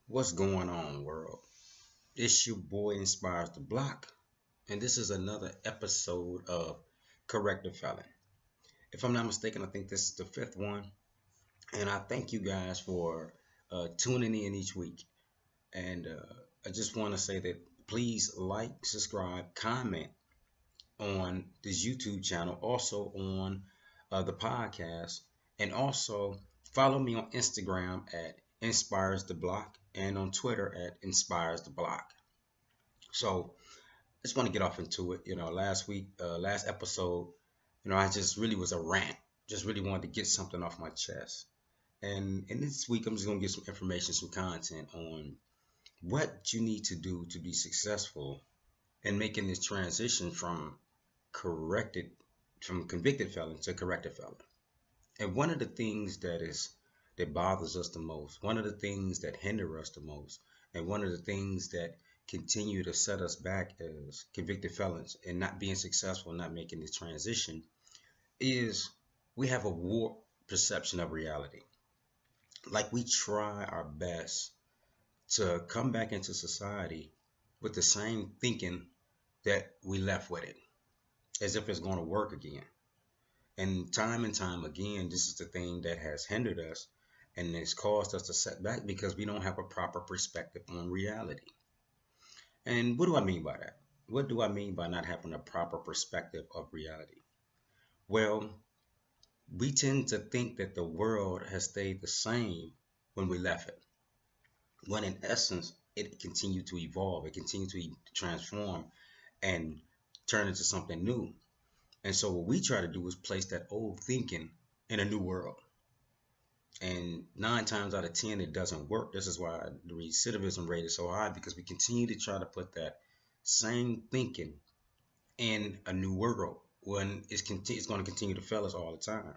What's going on, world? It's your boy Inspires the Block, and this is another episode of Correct the Felon. If I'm not mistaken, I think this is the fifth one, and I thank you guys for tuning in each week. And I just want to say that please like, subscribe, comment on this YouTube channel, also on the podcast, and also follow me on Instagram at Inspires the Block and on Twitter at Inspires the Block. So I just want to get off into it. Last week, last episode, I just really was a rant. Just really wanted to get something off my chest. And in this week, I'm just gonna get some information, some content on what you need to do to be successful in making this transition corrected, from convicted felon to corrected felon. And one of the things that bothers us the most, one of the things that hinder us the most, and one of the things that continue to set us back as convicted felons and not being successful, not making this transition, is we have a warped perception of reality. Like we try our best to come back into society with the same thinking that we left with it, as if it's going to work again. And time again, this is the thing that has hindered us and it's caused us to set back because we don't have a proper perspective on reality. And what do I mean by that? What do I mean by not having a proper perspective of reality? Well, we tend to think that the world has stayed the same when we left it, when in essence, it continued to evolve, it continued to transform and turn into something new. And so what we try to do is place that old thinking in a new world. And 9 times out of 10, it doesn't work. This is why the recidivism rate is so high, because we continue to try to put that same thinking in a new world when it's going to continue to fail us all the time.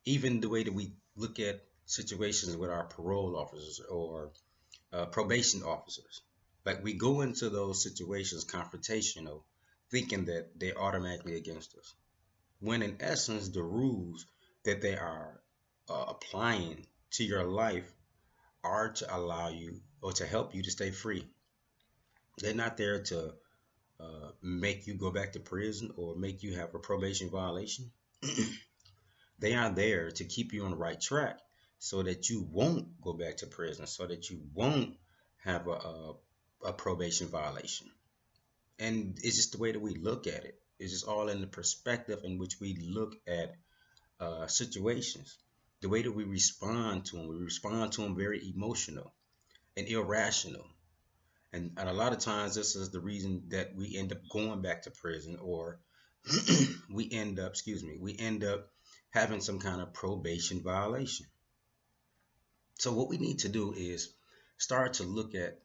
Even the way that we look at situations with our parole officers or probation officers, like we go into those situations confrontational, thinking that they're automatically against us, when in essence the rules that they are applying to your life are to allow you or to help you to stay free. They're not there to make you go back to prison or make you have a probation violation. They are there to keep you on the right track so that you won't go back to prison, so that you won't have a probation violation. And it's just the way that we look at it. It's just all in the perspective in which we look at situations, the way that we respond to them. We respond to them very emotional and irrational. And a lot of times this is the reason that we end up going back to prison, or we end up having some kind of probation violation. So what we need to do is start to look at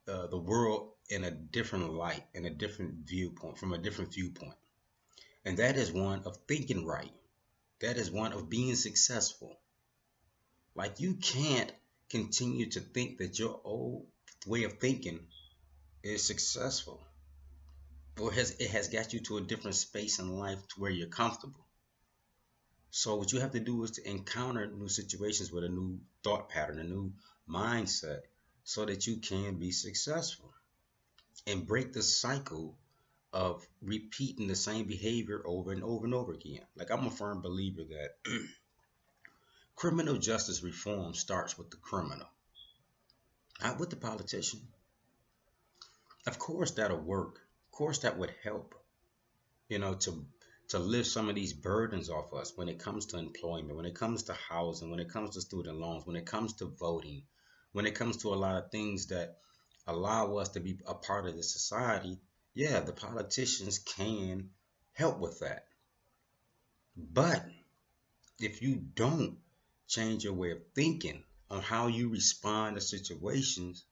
the world in a different light, in a different viewpoint, from a different viewpoint. And that is one of thinking right. That is one of being successful. Like you can't continue to think that your old way of thinking is successful, or it has got you to a different space in life to where you're comfortable. So what you have to do is to encounter new situations with a new thought pattern, a new mindset, so that you can be successful and break the cycle of repeating the same behavior over and over and over again. Like I'm a firm believer that criminal justice reform starts with the criminal, not with the politician. Of course that'll work. Of course that would help, to lift some of these burdens off us when it comes to employment, when it comes to housing, when it comes to student loans, when it comes to voting, when it comes to a lot of things that allow us to be a part of the society. Yeah, the politicians can help with that. But if you don't change your way of thinking on how you respond to situations,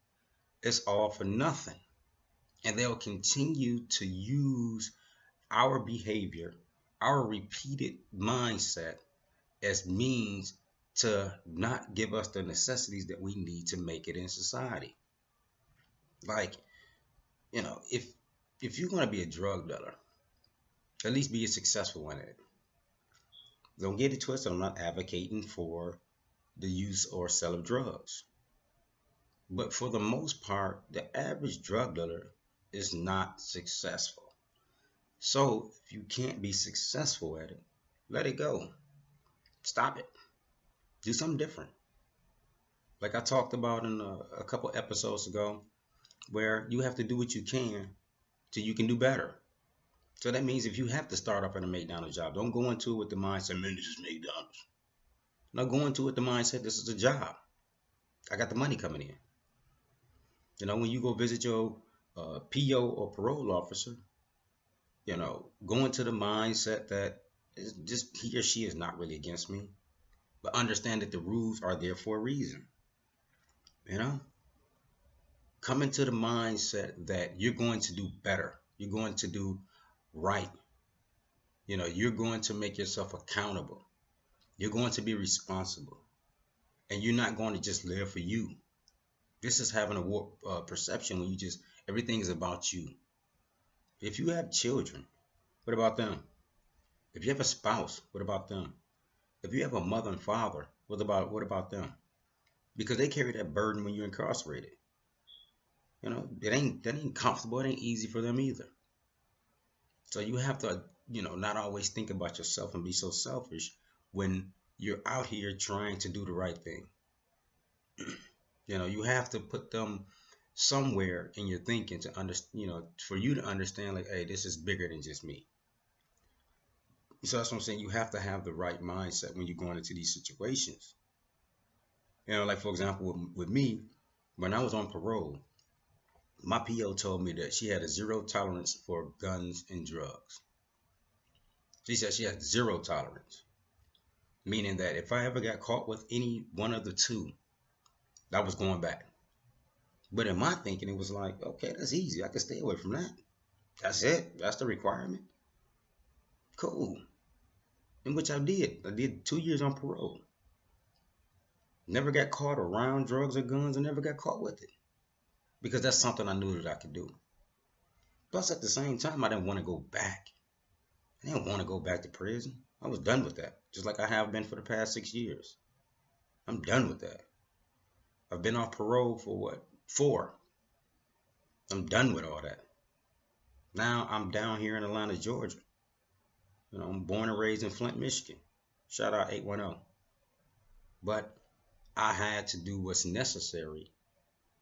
it's all for nothing. And they'll continue to use our behavior, our repeated mindset, as means to not give us the necessities that we need to make it in society. Like, if you're going to be a drug dealer, at least be a successful one at it. Don't get it twisted. I'm not advocating for the use or sale of drugs. But for the most part, the average drug dealer is not successful. So if you can't be successful at it, let it go. Stop it. Do something different. Like I talked about in a couple episodes ago, where you have to do what you can till you can do better. So that means if you have to start off at a McDonald's job, don't go into it with the mindset, man, this is McDonald's. No, go into it with the mindset, this is a job. I got the money coming in. When you go visit your PO or parole officer, go into the mindset that just he or she is not really against me, but understand that the rules are there for a reason. You know, come into the mindset that you're going to do better. You're going to do right. You're going to make yourself accountable. You're going to be responsible. And you're not going to just live for you. This is having a warped perception when everything is about you. If you have children, what about them? If you have a spouse, what about them? If you have a mother and father, what about them? Because they carry that burden when you're incarcerated. That ain't comfortable. It ain't easy for them either. So you have to, not always think about yourself and be so selfish when you're out here trying to do the right thing. You have to put them somewhere in your thinking to understand, for you to understand, like, hey, this is bigger than just me. So that's what I'm saying. You have to have the right mindset when you're going into these situations. Like for example, with me, when I was on parole, my PO told me that she had a zero tolerance for guns and drugs. She said she had zero tolerance, meaning that if I ever got caught with any one of the two, I was going back. But in my thinking, it was like, okay, that's easy. I can stay away from that. That's it. That's the requirement. Cool. In which I did. I did 2 years on parole. Never got caught around drugs or guns and never got caught with it. Because that's something I knew that I could do. Plus, at the same time, I didn't want to go back. I didn't want to go back to prison. I was done with that. Just like I have been for the past 6 years. I'm done with that. I've been off parole for what? 4. I'm done with all that. Now I'm down here in Atlanta, Georgia. I'm born and raised in Flint, Michigan. Shout out 810. But I had to do what's necessary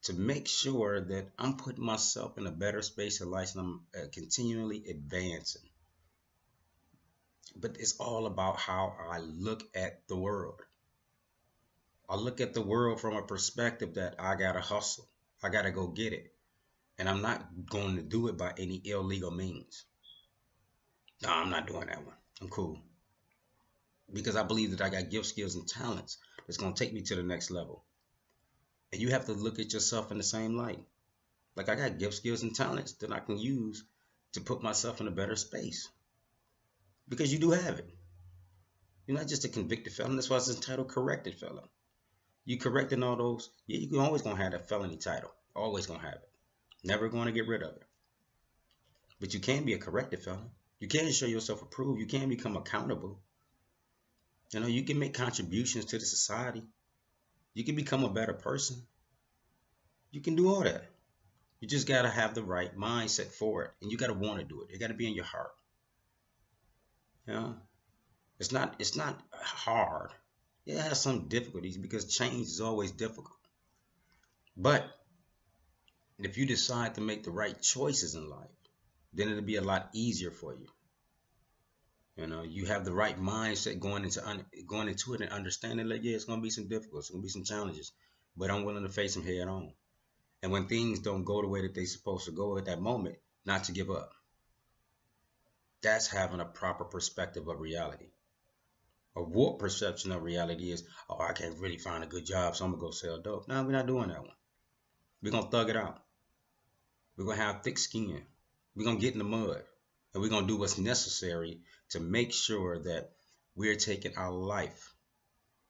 to make sure that I'm putting myself in a better space of life and I'm continually advancing. But it's all about how I look at the world. I look at the world from a perspective that I gotta hustle. I gotta go get it. And I'm not going to do it by any illegal means. No, I'm not doing that one. I'm cool. Because I believe that I got gifts, skills, and talents that's going to take me to the next level. And you have to look at yourself in the same light. Like I got gifts, skills, and talents that I can use to put myself in a better space. Because you do have it. You're not just a convicted felon. That's why it's entitled corrected felon. You correcting all those, yeah, you're always going to have that felony title. Always going to have it. Never going to get rid of it. But you can be a corrected felon. You can show yourself approved. You can become accountable. You can make contributions to the society. You can become a better person. You can do all that. You just got to have the right mindset for it. And you got to want to do it. It got to be in your heart. It's not hard. It has some difficulties because change is always difficult. But if you decide to make the right choices in life, then it'll be a lot easier for you. You have the right mindset going into it and understanding that, yeah, it's going to be some difficulties, it's going to be some challenges, but I'm willing to face them head on. And when things don't go the way that they're supposed to go at that moment, not to give up. That's having a proper perspective of reality. A warped perception of reality is, oh, I can't really find a good job, so I'm going to go sell dope. No, we're not doing that one. We're going to thug it out. We're going to have thick skin. We're going to get in the mud. And we're going to do what's necessary to make sure that we're taking our life,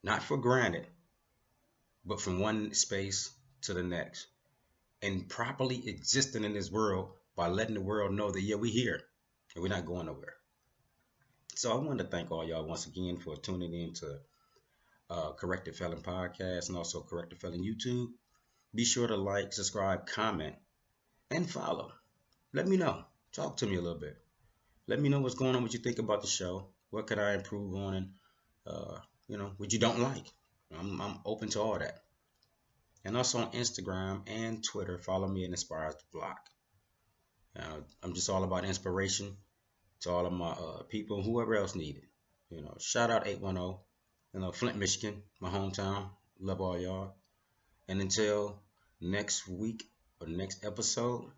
not for granted, but from one space to the next. And properly existing in this world by letting the world know that, yeah, we're here and we're not going nowhere. So I wanted to thank all y'all once again for tuning in to Corrected Felon Podcast and also Corrected Felon YouTube. Be sure to like, subscribe, comment, and follow. Let me know. Talk to me a little bit. Let me know what's going on, what you think about the show. What could I improve on, and uh, what you don't like. I'm open to all that. And also on Instagram and Twitter, follow me at Inspires the Block. I'm just all about inspiration to all of my people, whoever else needed. Shout out 810, Flint, Michigan, my hometown. Love all y'all. And until next week or next episode,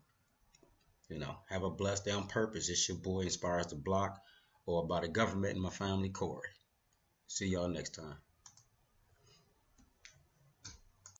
have a blessed day on purpose. It's your boy Inspires the Block, or about the government and my family, Corey. See y'all next time.